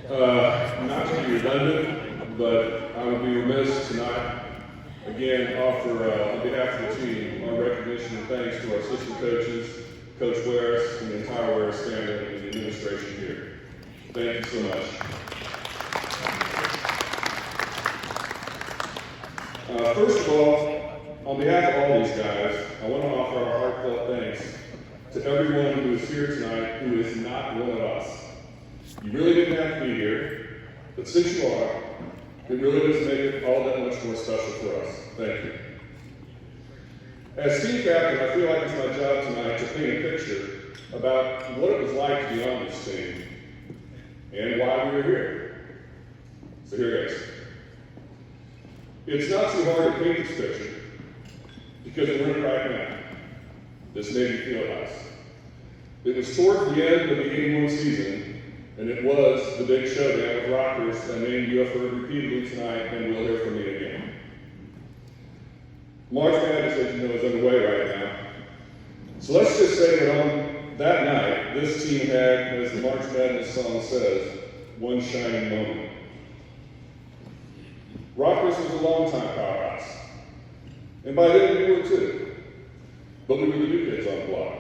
Not to be redundant, but I would be remiss to not, again, offer, on behalf of the team, our recognition and thanks to our assistant coaches, Coach Wares, and the entire Wares family and the administration here. Thank you so much. First of all, on behalf of all these guys, I want to offer our heartfelt thanks to everyone who is here tonight who is not one of us. You really didn't have to be here, but since you are, it really does make it all that much more special for us. Thank you. As team captain, I feel like it's my job tonight to paint a picture about what it was like to be on this team and why we were here. So here it is. It's not too hard to paint this picture because we're in it right now. This Navy Fieldhouse. It was toward the end of the 81 season, and it was the big showdown with Rockers. I named you up for repeatedly tonight, and we'll hear from me again. March Madness, as you know, is underway right now. So let's just say that on that night, this team had, as the March Madness song says, one shining moment. Rockers was a long-time powerhouse, and by then we were too. But we were the new kids on the block.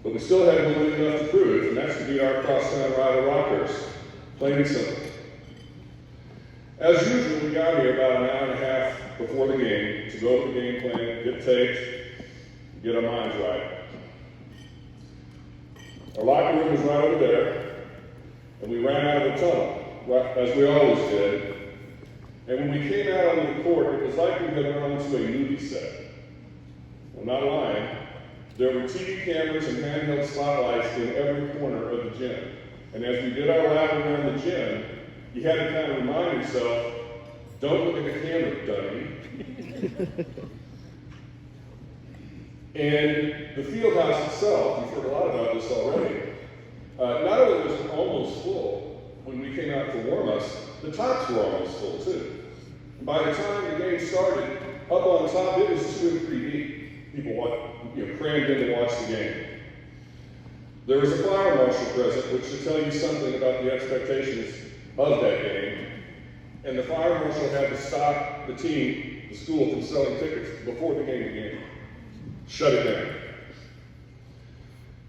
But we still had more enough to prove, and that's to be our crosstown rival Rockers, plain and simple. As usual, we got here about an hour and a half before the game to go over the game plan, get taped, get our minds right. Our locker room was right over there, and we ran out of the tunnel, as we always did. And when we came out onto the court, it was like we had run onto a movie set. I'm not lying. There were TV cameras and handheld spotlights in every corner of the gym. And as we did our lap around the gym, you had to kind of remind yourself, don't look at the camera, dummy. And the field house itself, you've heard a lot about this already, not only was it almost full when we came out for warm-ups, the tops were almost full too. By the time the game started, up on top, it was 2 and 3 deep. People crammed in to watch the game. There was a fire marshal present, which should tell you something about the expectations of that game. And the fire marshal had to stop the team, the school, from selling tickets before the game began. Shut it down.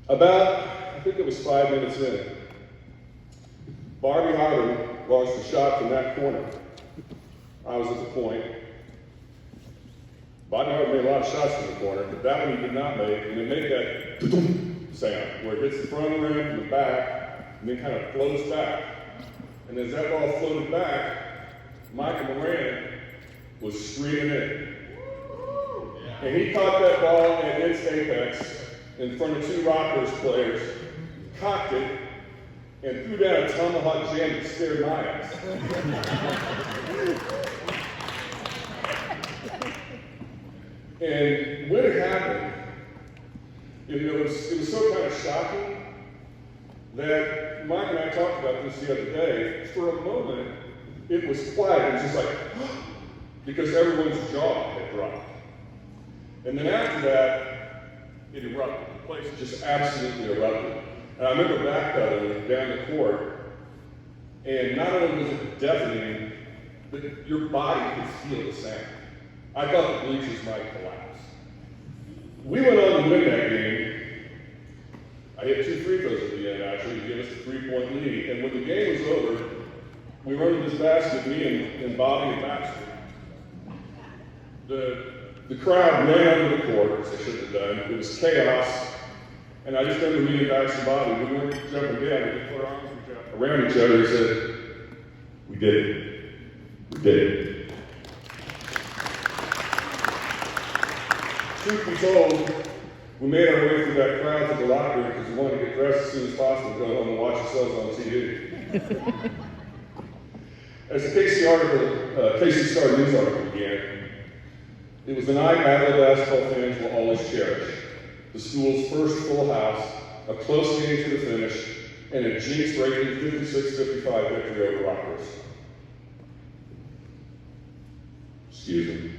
About, I think it was 5 minutes in, Barbie Harden launched a shot from that corner. I was at the point. Bobby Hart made a lot of shots from the corner, but that one he did not make, and it made that sound, where it hits the front rim from the back, and then kind of floats back. And as that ball floated back, Michael Moran was streaming in. And he caught that ball at its apex in front of 2 Rockers players, cocked it, and threw down a tomahawk jam that scared my ass. And when it happened, it was so kind of shocking that Mike and I talked about this the other day. For a moment, it was quiet. It was just like, because everyone's jaw had dropped. And then after that, it erupted. The place just absolutely erupted. And I remember backpedaling down the court, and not only was it deafening, but your body could feel the sound. I thought the bleachers might collapse. We went on to win that game. I hit 2 free throws at the end, actually, to give us a 3-point lead. And when the game was over, we were in this basket, me and Bobby and Baxter. The crowd ran under the court, as they should have done. It was chaos. And I just remember me and Baxter and Bobby, we weren't jumping down, we just put our arms around each other and said, we did it. We did it. Truth be told, we made our way through that crowd to the locker room because we wanted to get dressed as soon as possible to go home and watch ourselves on TV. As the KC Star News article began, it was the night Avila basketball fans will always cherish. The school's first full house, a close game to the finish, and a jinx-breaking 56-55 victory over Rockers. Excuse me.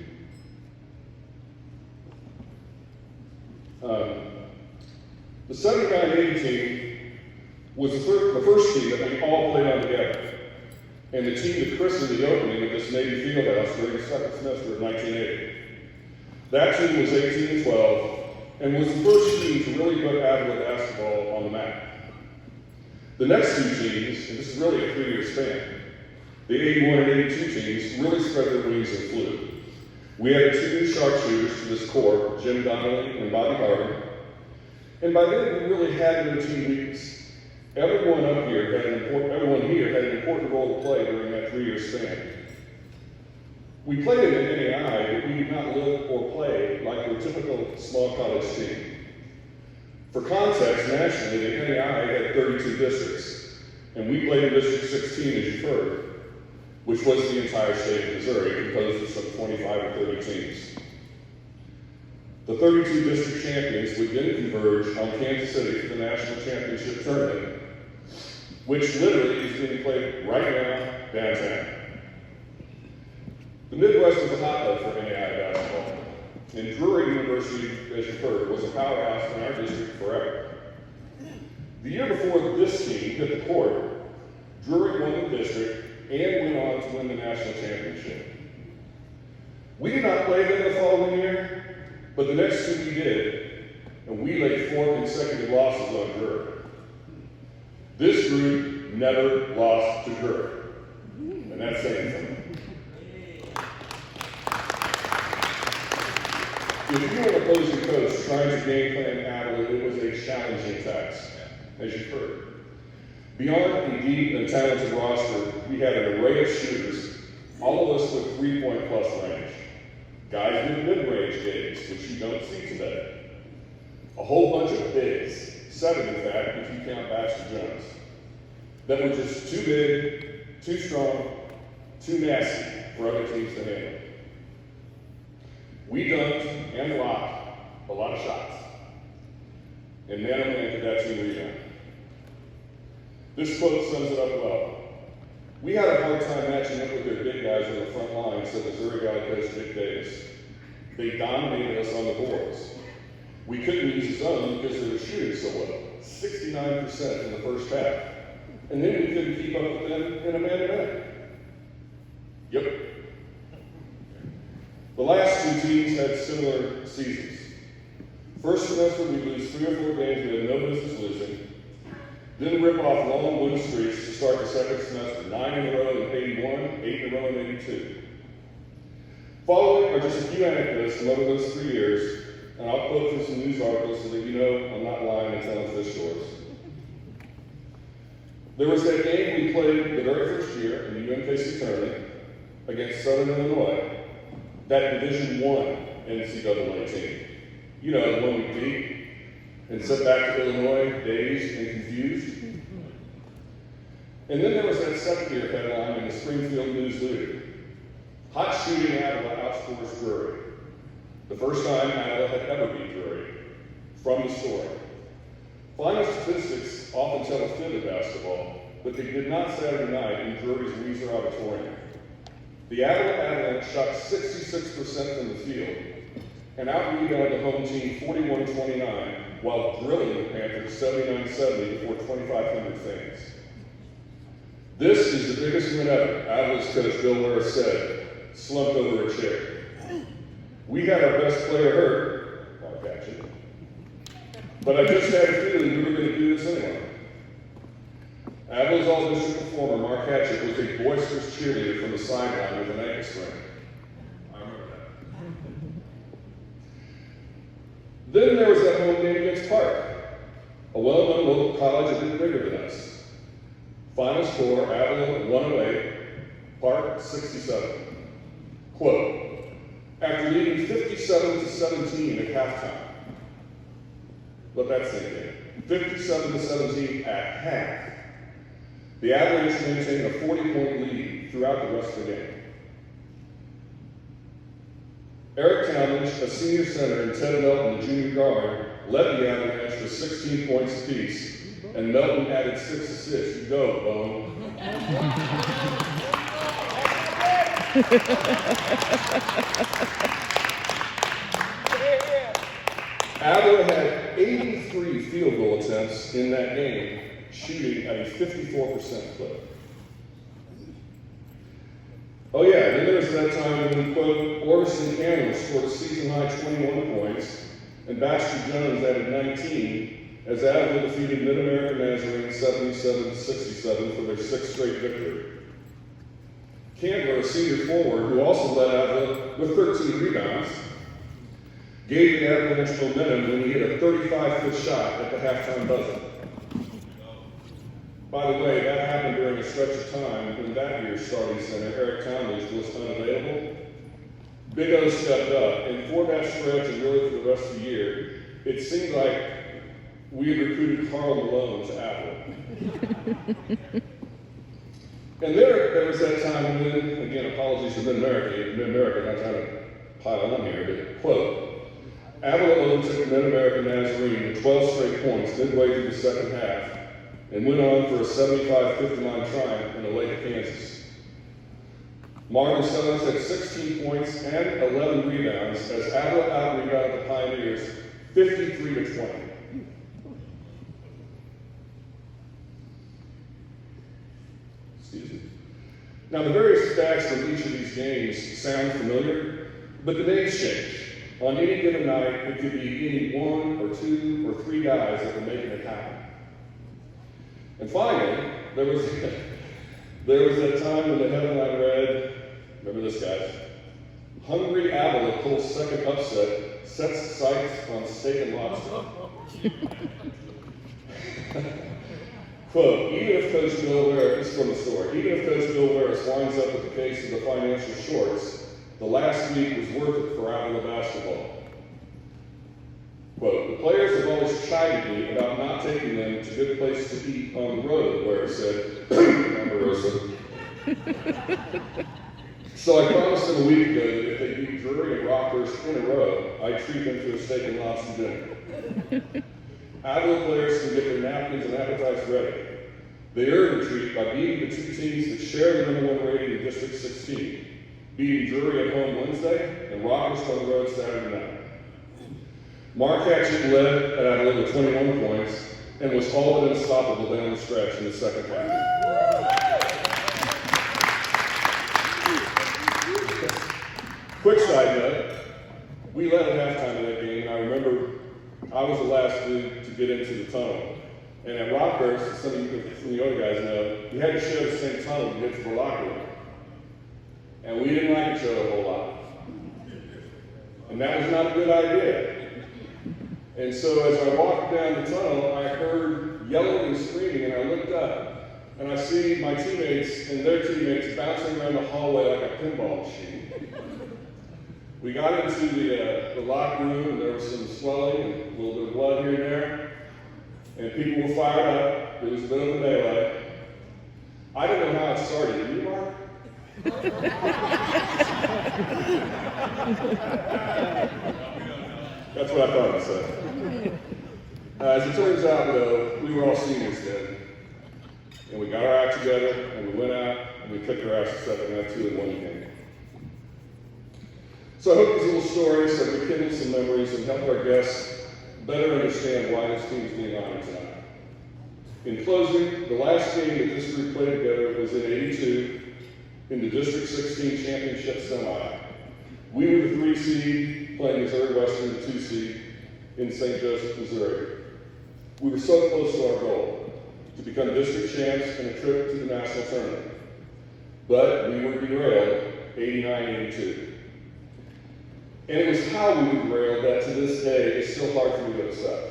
The 79-80 team was the first team that we all played on together, and the team that christened the opening of this Navy Fieldhouse during the second semester of 1980. That team was 18-12, and was the first team to really put Avila basketball on the map. The next two teams, and this is really a 3-year span, the 81 and 82 teams really spread their wings and flew. We added 2 new sharpshooters to this core, Jim Donnelly and Bobby Harden, and by then we really had no team weakness. Everyone here had an important role to play during that 3-year span. We played in the NAI, but we did not live or play like your typical small college team. For context, nationally, the NAI had 32 districts, and we played in District 16, as you've heard, which was the entire state of Missouri, composed of some 25 or 30 teams. The 32 district champions would then converge on Kansas City for the national championship tournament, which literally is being played right now downtown. The Midwest was a hotbed for NAI basketball, and Drury University, as you've heard, was a powerhouse in our district forever. The year before this team hit the court, Drury won the district and went on to win the national championship. We did not play them the following year, but the next 2 we did, and we laid 4 consecutive losses on Drury. This group never lost to Drury, and that's saying something. If you were an opposing coach trying to game plan Avila, it was a challenging task, as you've heard. Beyond a deep and talented roster, we had an array of shooters, all of us with 3-point-plus range. Guys with mid-range games, which you don't see today. A whole bunch of bigs, 7 in fact, if you count Baxter Jones, that were just too big, too strong, too nasty for other teams to handle. We dunked and blocked a lot of shots, and man, oh man, did that team rebound. This quote sums it up well. We had a hard time matching up with their big guys on the front line, said Missouri guy coach Dick Davis. They dominated us on the boards. We couldn't use the zone because they were shooting so well, 69% in the first half. And then we couldn't keep up with them in a man-to-man. Yep. The last 2 teams had similar seasons. First semester, we lose 3 or 4 games we had no business losing. Then rip off long win streaks to start the second semester, 9 in a row in 81, 8 in a row in 82. Following are just a few anecdotes from over those 3 years, and I'll quote from some news articles so that you know I'm not lying and telling fish stories. There was that game we played the very first year in the UMKC tournament against Southern Illinois, that Division I NCAA team. You know, the one we beat and sent back to Illinois dazed and confused. And then there was that second-year headline in the Springfield News-Leader. Hot shooting Avila outscores Drury. The first time Avila had ever beat Drury. From the story. Final statistics often tell a fib of basketball, but they did not Saturday night in Drury's Weiser Auditorium. The Avila Avalanche shot 66% from the field and out-rebounded the home team 41-29 while drilling the Panthers 79-70 before 2,500 fans. This is the biggest win ever, Avila's coach Bill Harris said, slumped over a chair. We had our best player hurt, Mark Hatchett, but I just had a feeling we were going to do this anyway. Avila's all-district performer, Mark Hatchett, was a boisterous cheerleader from the sideline with an ankle sprain. I remember that. Then there was that home game against Park, a well-known local college a bit bigger than us. Final score, Avila 108, Park 67. Quote, after leading 57-17 at halftime, let that sink in, 57-17 at half, the Avalanche maintained a 40-point lead throughout the rest of the game. Eric Talmadge, a senior center, and Ted Melton, a junior guard, led the Avalanche with 16 points apiece, and Melton added 6 assists. You go, Bone. Avila had 83 field goal attempts in that game, shooting at a 54% clip. Oh yeah, then there was that time when, quote, Orson Cameron scored a season-high 21 points, and Baxter Jones added 19, as Avila defeated Mid-American Nazarene 77-67 for their sixth straight victory. Candler, a senior forward who also led Avila with 13 rebounds, gave the Avalanche momentum when he hit a 35-foot shot at the halftime buzzer. By the way, that happened during a stretch of time when that year's starting center, Eric Townley, was unavailable. Big O stepped up, and for that stretch and really for the rest of the year, it seemed like we had recruited Karl Malone to Avila. And there was that time when, again, apologies to Mid-America, not trying to pile on here, but, quote, Avila overtook Mid-American Nazarene with 12 straight points midway through the second half and went on for a 75-59 triumph in the Lake, Kansas. Marvin Stones had 16 points and 11 rebounds as Avila out-rebounded the Pioneers 53-20. Excuse me. Now, the various stats from each of these games sound familiar, but the names change. On any given night, it could be any one or two or three guys that were making it happen. And finally, there was that time when the headline read, remember this, guys? Hungry Avila pulls second upset, sets sights on steak and lobster. Quote, even if Coach Bill Harris, this is from the story, even if Coach Bill Harris winds up with the case of the financial shorts, the last week was worth it for Avila basketball. Quote, the players have always chided me about not taking them to good places to eat on the road, where it said, Omarosa. So I promised them a week ago that if they beat Drury and Rockhurst in a row, I'd treat them to a steak and lobster dinner. Avila players can get their napkins and appetites ready. They earn the treat by beating the two teams that share the number one rating in District 16, beating Drury at home Wednesday and Rockhurst on the road Saturday night. Mark Hatchett led at Avila with 21 points and was all but unstoppable down the stretch in the second half. Quick side note, we led at halftime in that game, and I remember I was the last dude to get into the tunnel. And at Rockhurst, some of the other guys know, you had to share the same tunnel to get to the locker room. And we didn't like each other a whole lot. And that was not a good idea. And so as I walked down the tunnel, I heard yelling and screaming, and I looked up, and I see my teammates and their teammates bouncing around the hallway like a pinball machine. We got into the locker room, and there was some swelling and a little bit of blood here and there, and people were fired up. There was a bit of a melee. I don't know how it started. Did you, Mark? That's what I thought it said. As it turns out, though, we were all seniors then. And we got our act together, and we went out, and we kicked our asses 7-2 in one game. So I hope these little stories have rekindled some memories and helped our guests better understand why this team is being honored tonight. In closing, the last game that this group played together was in '82 in the District 16 Championship Semi. We were the 3 seed playing Missouri Western, the 2 seed in St. Joseph, Missouri. We were so close to our goal, to become district champs and a trip to the national tournament. But we were derailed 89-82. And it was how we were derailed that to this day is still hard for me to accept.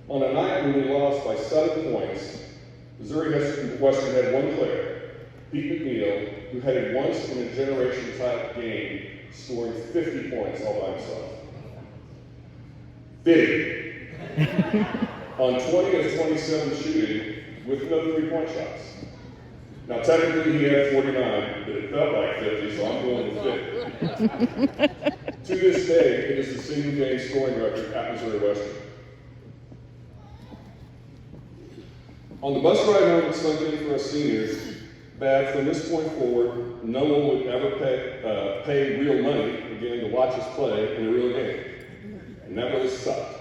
On a night when we lost by 7 points, Missouri Western had one player, Pete McNeil, who had a once-in-a-generation type game, scoring 50 points all by himself. 50. On 20 of 27 shooting with no 3-point shots. Now, technically, he had 49, but it felt like 50, so I'm going with 50. To this day, it is the single-game scoring record at Missouri Western. On the bus ride home at Sunday for us seniors, that from this point forward, no one would ever pay real money again to watch us play in a real game. and that really sucked.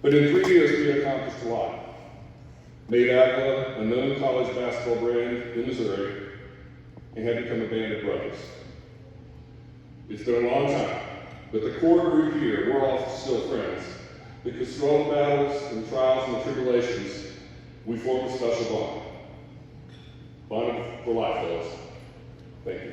But in 3 years, we accomplished a lot. Made Avila a known college basketball brand in Missouri, and had become a band of brothers. It's been a long time, but the core group here, we're all still friends, because through all the battles and trials and the tribulations, we formed a special bond. Bonded for life, fellas. Thank you.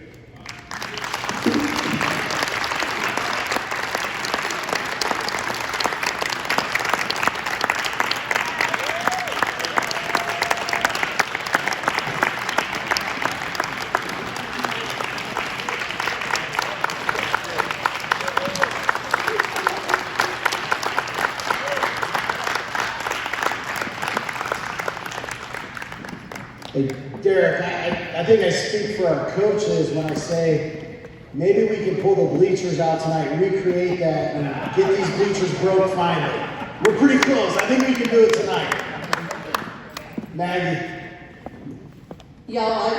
Hey, Darrek, I think I speak for our coaches when I say maybe we can pull the bleachers out tonight, recreate that, and get these bleachers broke finally. We're pretty close. I think we can do it tonight. Maggie. Y'all,